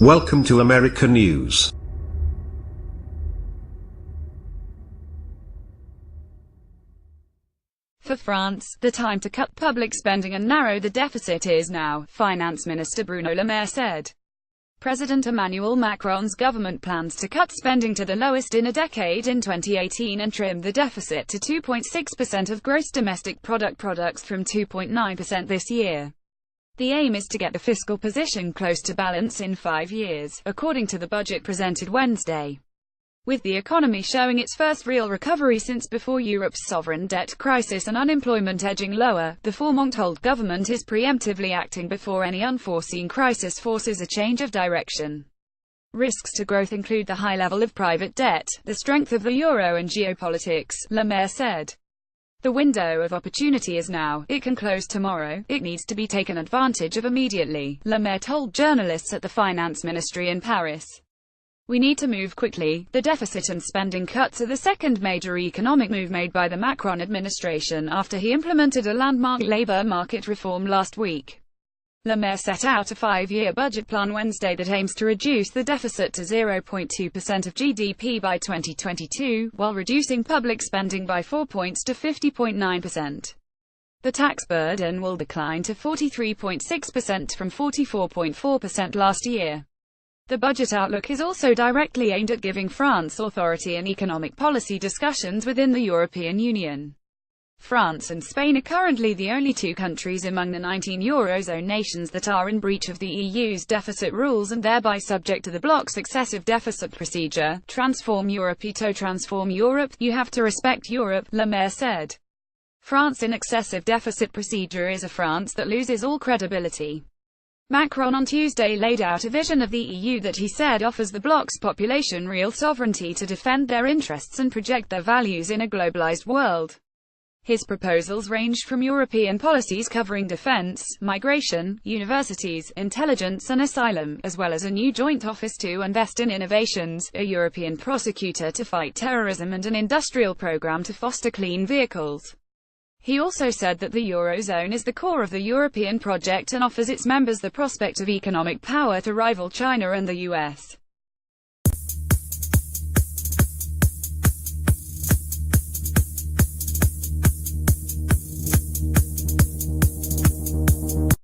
Welcome to America News. For France, the time to cut public spending and narrow the deficit is now, Finance Minister Bruno Le Maire said. President Emmanuel Macron's government plans to cut spending to the lowest in a decade in 2018 and trim the deficit to 2.6% of gross domestic products from 2.9% this year. The aim is to get the fiscal position close to balance in 5 years, according to the budget presented Wednesday. With the economy showing its first real recovery since before Europe's sovereign debt crisis and unemployment edging lower, the four-month-old government is preemptively acting before any unforeseen crisis forces a change of direction. Risks to growth include the high level of private debt, the strength of the euro and geopolitics, Le Maire said. The window of opportunity is now. It can close tomorrow. It needs to be taken advantage of immediately, Le Maire told journalists at the Finance Ministry in Paris. We need to move quickly. The deficit and spending cuts are the second major economic move made by the Macron administration after he implemented a landmark labor market reform last week. Le Maire set out a 5-year budget plan Wednesday that aims to reduce the deficit to 0.2% of GDP by 2022, while reducing public spending by 4 points to 50.9%. The tax burden will decline to 43.6% from 44.4% last year. The budget outlook is also directly aimed at giving France authority in economic policy discussions within the European Union. France and Spain are currently the only two countries among the 19 Eurozone nations that are in breach of the EU's deficit rules and thereby subject to the bloc's excessive deficit procedure. Transform Europe. You have to respect Europe, Le Maire said. France in excessive deficit procedure is a France that loses all credibility. Macron on Tuesday laid out a vision of the EU that he said offers the bloc's population real sovereignty to defend their interests and project their values in a globalized world. His proposals ranged from European policies covering defense, migration, universities, intelligence and asylum, as well as a new joint office to invest in innovations, a European prosecutor to fight terrorism and an industrial program to foster clean vehicles. He also said that the Eurozone is the core of the European project and offers its members the prospect of economic power to rival China and the US.